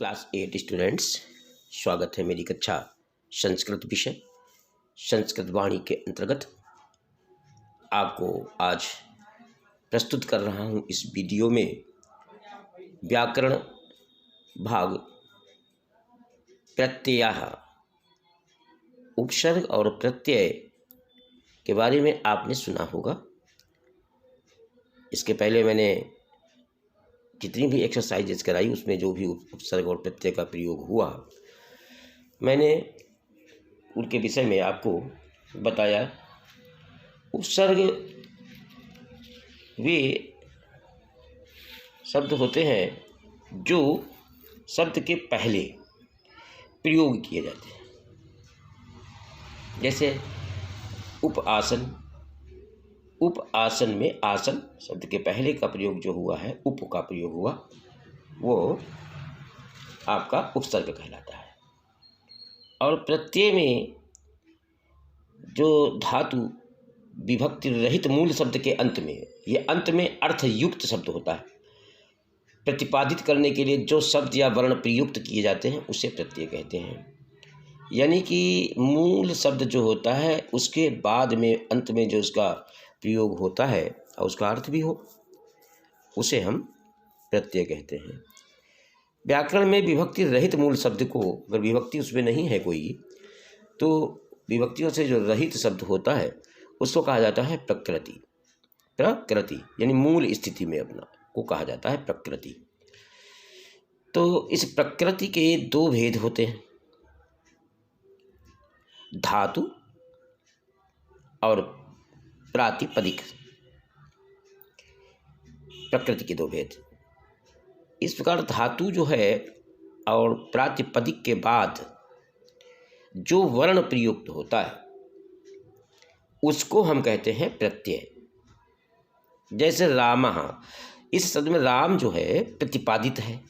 Class 8 students, स्वागत है मेरी कक्षा संस्कृत विषय संस्कृत वाणी के अंतर्गत। आपको आज प्रस्तुत कर रहा हूँ इस वीडियो में व्याकरण भाग प्रत्यय, उपसर्ग और प्रत्यय के बारे में आपने सुना होगा। इसके पहले मैंने जितनी भी एक्सरसाइजेज कराई उसमें जो भी उपसर्ग और प्रत्यय का प्रयोग हुआ, मैंने उनके विषय में आपको बताया। उपसर्ग वे शब्द होते हैं जो शब्द के पहले प्रयोग किए जाते हैं, जैसे उपआसन। उप आसन में आसन शब्द के पहले का प्रयोग जो हुआ है, उप का प्रयोग हुआ, वो आपका उपसर्ग कहलाता है। और प्रत्यय में जो धातु विभक्ति रहित मूल शब्द के अंत में, ये अंत में अर्थयुक्त शब्द होता है। प्रतिपादित करने के लिए जो शब्द या वर्ण प्रयुक्त किए जाते हैं उसे प्रत्यय कहते हैं। यानी कि मूल शब्द जो होता है उसके बाद में अंत में जो उसका प्रयोग होता है और उसका अर्थ भी हो, उसे हम प्रत्यय कहते हैं। व्याकरण में विभक्ति रहित मूल शब्द को, अगर विभक्ति उसमें नहीं है कोई, तो विभक्तियों से जो रहित शब्द होता है उसको कहा जाता है प्रकृति। प्रकृति यानी मूल स्थिति में अपना को कहा जाता है प्रकृति। तो इस प्रकृति के दो भेद होते हैं, धातु और प्रातिपदिक। प्रकृति के दो भेद इस प्रकार, धातु जो है और प्रातिपदिक के बाद जो वर्ण प्रयुक्त होता है उसको हम कहते हैं प्रत्यय। जैसे रामः, इस शब्द में राम जो है प्रतिपादित है,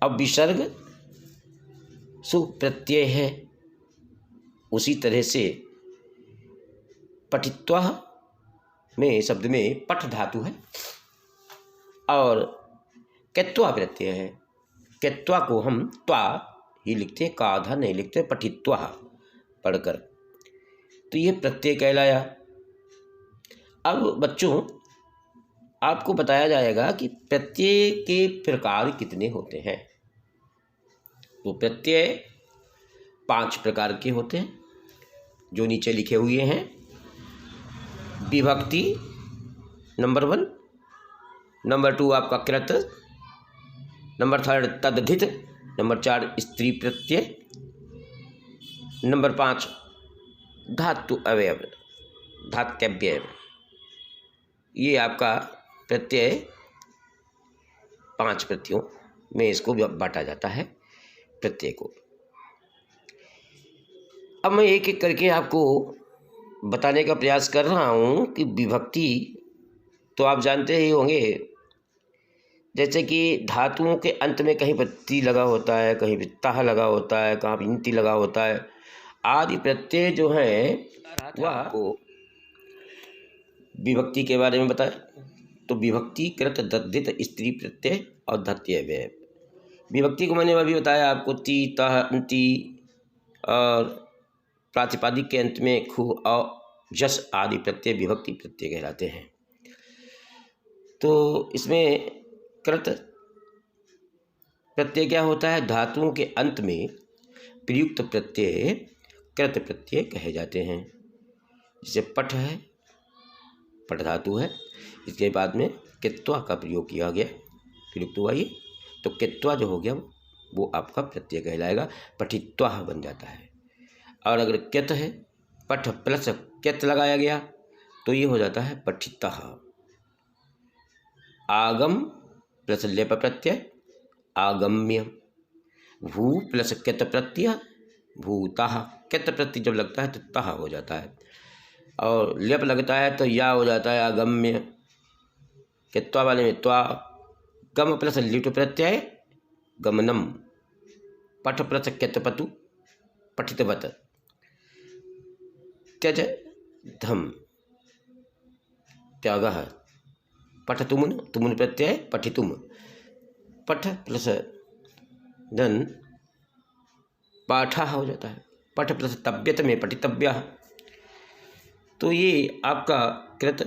अब विसर्ग सुप्रत्यय है। उसी तरह से पठित्वा में शब्द में पठ धातु है और केत्वा प्रत्यय है। केत्वा को हम त्वा ही लिखते हैं, काधा नहीं लिखते, पठित्वा पढ़कर, तो ये प्रत्यय कहलाया। अब बच्चों, आपको बताया जाएगा कि प्रत्यय के प्रकार कितने होते हैं। तो प्रत्यय 5 प्रकार के होते हैं जो नीचे लिखे हुए हैं। विभक्ति नंबर 1, नंबर 2 आपका कृत, नंबर 3 तद्धित, नंबर 4 स्त्री प्रत्यय, नंबर 5 धातु अवयव, धातव्यय। ये आपका प्रत्यय 5 प्रत्ययों में इसको बांटा जाता है प्रत्यय को। अब मैं एक एक करके आपको बताने का प्रयास कर रहा हूँ कि विभक्ति तो आप जानते ही होंगे, जैसे कि धातुओं के अंत में कहीं पर ती लगा होता है, कहीं पर ताह लगा होता है, कहाँ पर इंति लगा होता है, आदि प्रत्यय जो है वह आपको विभक्ति के बारे में बताए। तो विभक्ति कृत, तद्धित, स्त्री प्रत्यय और धातव्यय। विभक्ति को मैंने अभी बताया आपको, ती, तह, अंति और प्रातिपादिक के अंत में खु और जस आदि प्रत्यय विभक्ति प्रत्यय कहलाते हैं। तो इसमें कृत प्रत्यय क्या होता है? धातुओं के अंत में प्रयुक्त प्रत्यय कृत प्रत्यय कहे जाते हैं। जैसे पठ है, पठ धातु है, इसके बाद में कित्वा का प्रयोग किया गया, प्रयुक्त हुआ ये, तो कित्वा जो हो गया वो आपका प्रत्यय कहलाएगा, पठित्वा बन जाता है। और अगर क्यत है, पठ प्लस क्यत लगाया गया तो ये हो जाता है पठितः। आगम प्लस लेप प्रत्यय आगम्य, भू प्लस क्यत प्रत्यय भूतः। क्यत प्रत्यय जब लगता है तो तः हो जाता है, और लेप लगता है तो या हो जाता है आगम्य। क्यत्वा वाले में त्वा, गम प्लस लिट प्रत्यय गमनम, पठ प्लस क्यतपतु पठितवत, त्यज धम त्यागः, पठ तुमुन, तुमुन प्रत्यय पठितुम, पठ प्लस देन पाठा हो जाता है, पठ प्लस तव्यत में पठितव्य। तो ये आपका कृत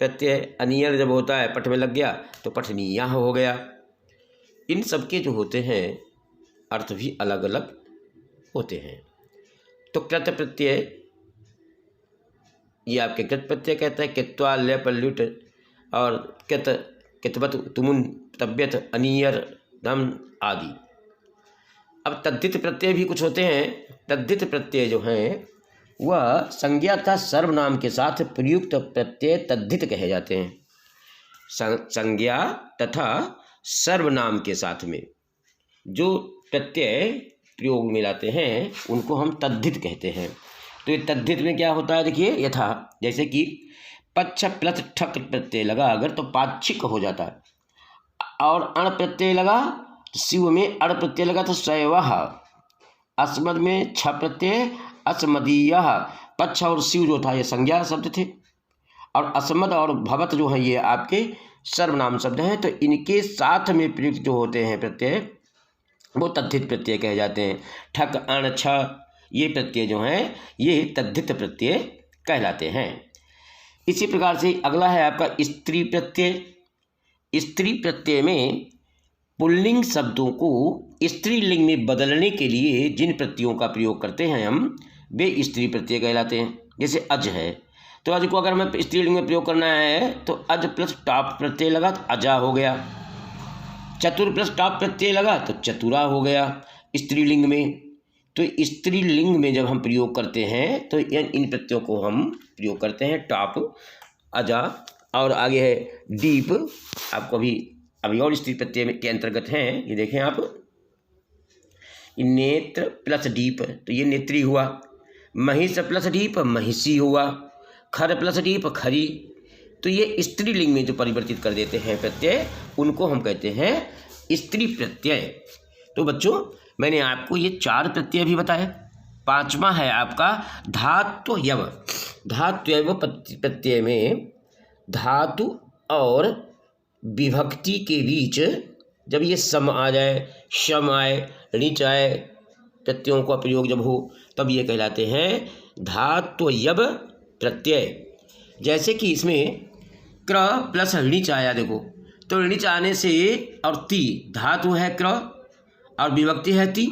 प्रत्यय अनियर जब होता है पठ में लग गया तो पठनीय हो गया। इन सबके जो होते हैं अर्थ भी अलग अलग होते हैं। तो कृत प्रत्यय ये आपके कृत प्रत्यय कहते हैं, कित्वा लय पल्युट और कितवत तुमुन तव्यत अनियर दम आदि। अब तद्धित प्रत्यय भी कुछ होते हैं। तद्धित प्रत्यय जो हैं वह संज्ञा तथा सर्वनाम के साथ प्रयुक्त प्रत्यय तद्धित कहे जाते हैं। संज्ञा तथा सर्वनाम के साथ में जो प्रत्यय प्रयोग में लाते हैं उनको हम तद्धित कहते हैं। तो ये तद्धित में क्या होता है देखिए, यथा जैसे कि पच्छ प्लस ठक प्रत्यय लगा अगर तो पाक्षिक हो जाता है, और अण प्रत्यय लगा शिव में अण प्रत्यय लगा तो शैवः, अस्मद में छ प्रत्यय अस्मदीयः। पच्छ और शिव जो था ये संज्ञा शब्द थे, और अस्मद और भवत जो है ये आपके सर्वनाम शब्द हैं। तो इनके साथ में प्रयुक्त जो होते हैं प्रत्यय वो तद्धित प्रत्यय कहे जाते हैं। ठक अण छ ये प्रत्यय जो हैं ये तद्धित प्रत्यय कहलाते हैं। इसी प्रकार से अगला है आपका स्त्री प्रत्यय। स्त्री प्रत्यय में पुल्लिंग शब्दों को स्त्रीलिंग में बदलने के लिए जिन प्रत्ययों का प्रयोग करते हैं हम वे स्त्री प्रत्यय कहलाते हैं। जैसे अज है तो अज को अगर हमें स्त्रीलिंग में प्रयोग करना है तो अज प्लस टाप प्रत्यय लगा तो अजा हो गया। चतुर प्लस टाप प्रत्यय लगा तो चतुरा हो गया स्त्रीलिंग में। तो स्त्रीलिंग में जब हम प्रयोग करते हैं तो इन प्रत्ययों को हम प्रयोग करते हैं टाप, अजा, और आगे है दीप। आपको अभी और स्त्री प्रत्यय के अंतर्गत हैं, ये देखें आप, नेत्र प्लस डीप तो ये नेत्री हुआ। महिष प्लस डीप महिषी हुआ। खर प्लस डीप खरी। तो ये स्त्रीलिंग में जो परिवर्तित कर देते हैं प्रत्यय उनको हम कहते हैं स्त्री प्रत्यय। तो बच्चों मैंने आपको ये 4 प्रत्यय भी बताए। 5वां है आपका धात्वयव। धात्वयव प्रत्यय में धातु और विभक्ति के बीच जब ये सम आ जाए, शम आए, ऋच आए, प्रत्ययों का प्रयोग जब हो तब ये कहलाते हैं धात्वयव प्रत्यय। जैसे कि इसमें क्र प्लस ऋच आया, देखो तो ऋच आने से और ती धातु है क्र और विभक्ति है ती,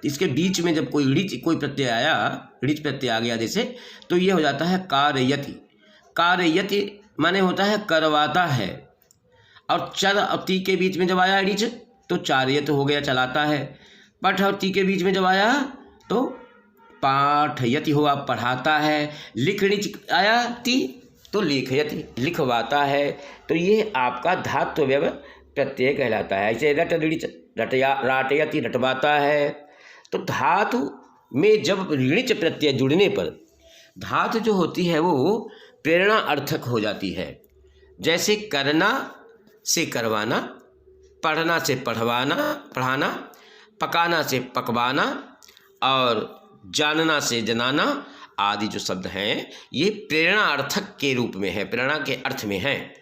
इसके बीच में जब कोई प्रत्यय आया, ऋच प्रत्यय आ गया जैसे, तो ये हो जाता है कारयति। कारयति माने होता है करवाता है, और चर और ती के बीच में जब आया ऋच तो चार्यत हो गया चलाता है। पठ और ती के बीच में जब आया तो पाठयति हुआ पढ़ाता है। लिख ऋच आया ती तो लेखयति लिखवाता है। तो ये आपका धात्वयव प्रत्यय कहलाता है। ऐसे रट ऋच राटयति रटवाता है। तो धातु में जब ऋच प्रत्यय जुड़ने पर धातु जो होती है वो प्रेरणा अर्थक हो जाती है। जैसे करना से करवाना, पढ़ना से पढ़वाना पढ़ाना, पकाना से पकवाना और जानना से जनाना आदि जो शब्द हैं ये प्रेरणा अर्थक के रूप में है, प्रेरणा के अर्थ में हैं।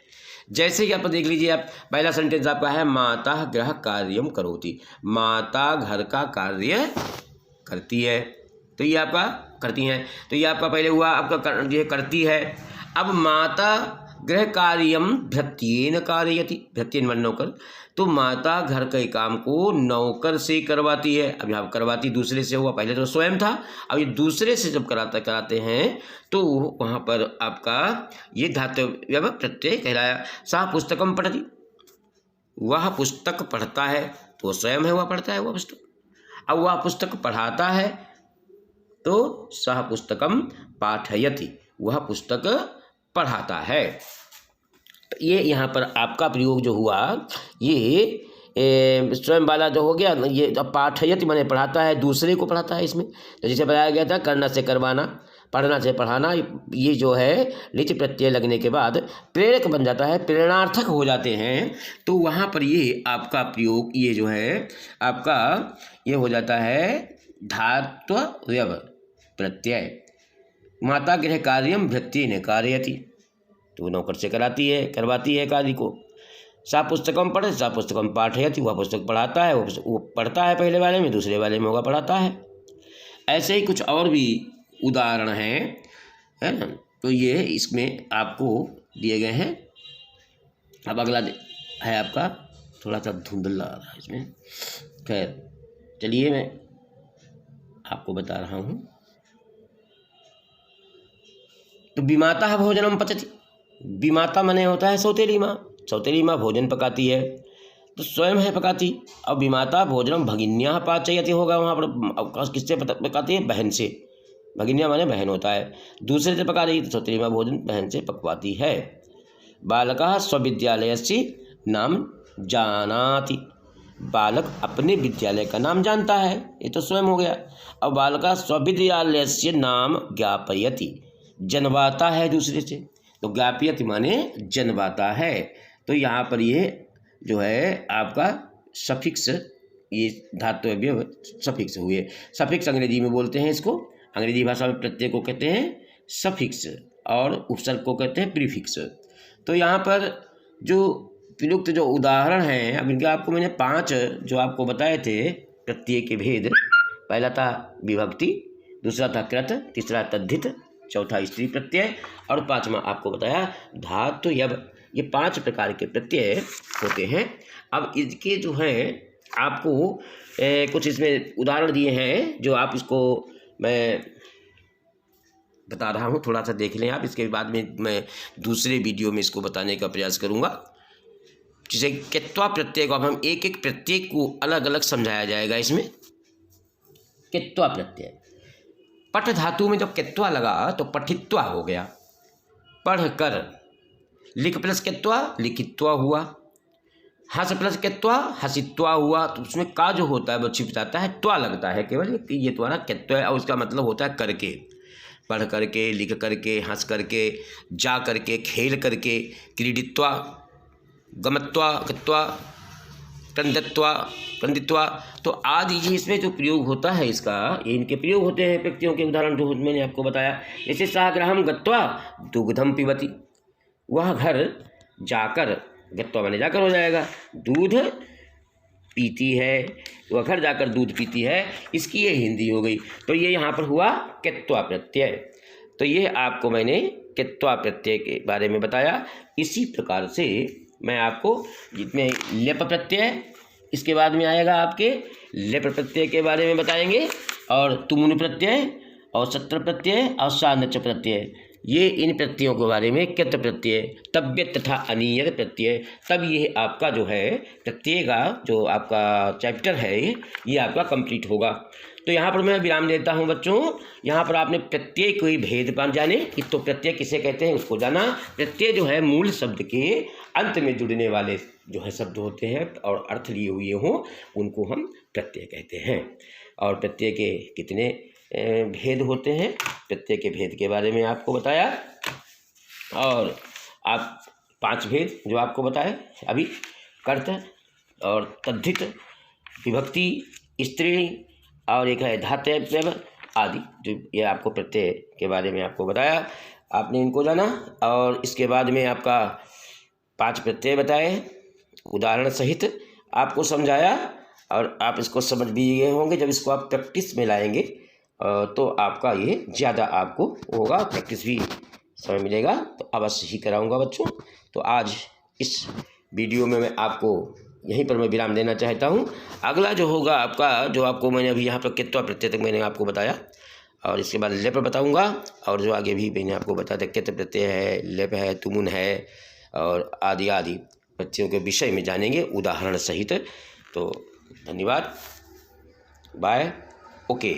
जैसे कि आप देख लीजिए, आप पहला सेंटेंस आपका है माता गृह कार्यम करोति। माता घर का कार्य करती है, तो ये आपका करती हैं। तो ये आपका पहले हुआ आपका ये करती है। अब माता गृह कार्यम भृत्येन कारयति, भृत्येन मन नौकर, तो माता घर के काम को नौकर से करवाती है। अब यहाँ करवाती दूसरे से हुआ, पहले तो स्वयं था, अब ये दूसरे से जब कराते हैं तो वहाँ पर आपका ये धात्वयव प्रत्यय कहलाया। सा पुस्तकम पढ़ती, वह पुस्तक पढ़ता है, तो स्वयं है वह पढ़ता है वह पुस्तक। अब वह पुस्तक पढ़ाता है तो सह पुस्तकम पाठयति, वह पुस्तक पढ़ाता है। तो ये यहाँ पर आपका प्रयोग जो हुआ ये स्वयं वाला जो हो गया, ये पाठयति माने पढ़ाता है, दूसरे को पढ़ाता है इसमें। तो जैसे बताया गया था करना से करवाना, पढ़ना से पढ़ाना, ये जो है ऋच प्रत्यय लगने के बाद प्रेरक बन जाता है, प्रेरणार्थक हो जाते हैं। तो वहाँ पर ये आपका प्रयोग ये जो है आपका ये हो जाता है धात्वयव प्रत्यय। माता गृह कार्यम भृत्येन कारयति, तो नौकर से कराती है, करवाती है कार्य को। सा पुस्तकम पढ़े, सा पुस्तकम पाठयति, वह पुस्तक पढ़ाता है, वो पढ़ता है पहले वाले में, दूसरे वाले में होगा पढ़ाता है। ऐसे ही कुछ और भी उदाहरण हैं, है ना। तो ये इसमें आपको दिए गए हैं। अब अगला है आपका, थोड़ा सा धुंधला आ रहा है इसमें, खैर चलिए मैं आपको बता रहा हूँ। तो विमाता भोजनम पचति, विमाता माने होता है सौतेली माँ, सौतेली माँ भोजन पकाती है, तो स्वयं है पकाती। अब विमाता भोजनम भगिन्या पाचयति होगा, वहाँ पर किससे पकाती है? बहन से। भगिन्या माने बहन होता है, दूसरे से पका रही, तो सौतेली माँ भोजन बहन से पकवाती है। बालकः स्वविद्यालयस्य नाम जानाति, बालक अपने विद्यालय का नाम जानता है, ये तो स्वयं हो गया। अब बालकः स्वविद्यालयस्य नाम ज्ञापयति, जनवाता है दूसरे से, तो ज्ञापयति माने जनवाता है। तो यहाँ पर ये जो है आपका सफिक्स, ये धातव्य सफिक्स हुए। सफिक्स अंग्रेजी में बोलते हैं इसको, अंग्रेजी भाषा में प्रत्यय को कहते हैं सफिक्स और उपसर्ग को कहते हैं प्रीफिक्स। तो यहाँ पर जो प्रयुक्त जो उदाहरण हैं, अब इनके आपको मैंने 5 जो आपको बताए थे प्रत्यय के भेद, पहला था विभक्ति, दूसरा था कृत, तीसरा तद्धित, चौथा स्त्री प्रत्यय और 5वां आपको बताया धातु यब। ये 5 प्रकार के प्रत्यय होते हैं। अब इसके जो हैं आपको कुछ इसमें उदाहरण दिए हैं, जो आप इसको मैं बता रहा हूँ, थोड़ा सा देख लें आप। इसके बाद में मैं दूसरे वीडियो में इसको बताने का प्रयास करूँगा। जैसे कित्वा प्रत्यय को अब हम एक एक प्रत्यय को अलग अलग समझाया जाएगा इसमें। कित्वा प्रत्यय, पठ धातु में जब कित्वा लगा तो पठित्वा हो गया, पढ़ कर। लिख प्लस कित्वा लिखित्वा हुआ, हंस प्लस कित्वा हंसित्वा हुआ। तो उसमें का जो होता है वो छिप जाता है, त्वा लगता है केवल, ये त्वा ना कित्वा है, और उसका मतलब होता है करके, पढ़ करके, लिख करके, हंस करके, जा करके, खेल करके, क्रीडित्वा, गमत्वा, कित्वा, क्रंदत्वा, क्रंदित्वा। तो आदि ये इसमें जो प्रयोग होता है इसका, ये इनके प्रयोग होते हैं व्यक्तियों के उदाहरण जो मैंने आपको बताया। जैसे सागृहम गत्वा दुग्धम पिबति, वह घर जाकर, गत्वा माने जाकर हो जाएगा, दूध पीती है, वह घर जाकर दूध पीती है, इसकी ये हिंदी हो गई। तो ये यहाँ पर हुआ कित्वा प्रत्यय। तो ये आपको मैंने कित्वा प्रत्यय के बारे में बताया। इसी प्रकार से मैं आपको जितने लेप प्रत्यय, इसके बाद में आएगा आपके लेप प्रत्यय के बारे में बताएंगे, और तुमुन प्रत्यय और सत्र प्रत्यय और सानच प्रत्यय, ये इन प्रत्ययों के बारे में कित प्रत्यय, तव्यत तथा अनियत प्रत्यय। तब ये आपका जो है प्रत्यय का जो आपका चैप्टर है ये आपका कंप्लीट होगा। तो यहाँ पर मैं विराम देता हूँ बच्चों। यहाँ पर आपने प्रत्यय कोई भेद पान जाने कि तो प्रत्यय किसे कहते हैं उसको जाना। प्रत्यय जो है मूल शब्द के अंत में जुड़ने वाले जो है शब्द होते हैं और अर्थ लिए हुए हों, उनको हम प्रत्यय कहते हैं। और प्रत्यय के कितने भेद होते हैं, प्रत्यय के भेद के बारे में आपको बताया। और आप 5 भेद जो आपको बताए अभी, कर्त और तद्धित, विभक्ति, स्त्री और एक है धातव्य आदि, जो ये आपको प्रत्यय के बारे में आपको बताया, आपने इनको जाना। और इसके बाद में आपका 5 प्रत्यय बताए उदाहरण सहित आपको समझाया, और आप इसको समझ भी गए होंगे। जब इसको आप प्रैक्टिस में लाएंगे तो आपका ये ज़्यादा आपको होगा, प्रैक्टिस भी समय मिलेगा तो अवश्य ही कराऊंगा बच्चों। तो आज इस वीडियो में मैं आपको यहीं पर मैं विराम देना चाहता हूँ। अगला जो होगा आपका, जो आपको मैंने अभी यहाँ पर कित्वा प्रत्यय तक मैंने आपको बताया, और इसके बाद लेप बताऊँगा, और जो आगे भी मैंने आपको बताया था कित प्रत्यय है, लेप है, तुमुन है और आदि आदि प्रत्ययों के विषय में जानेंगे उदाहरण सहित। तो धन्यवाद, बाय, ओके।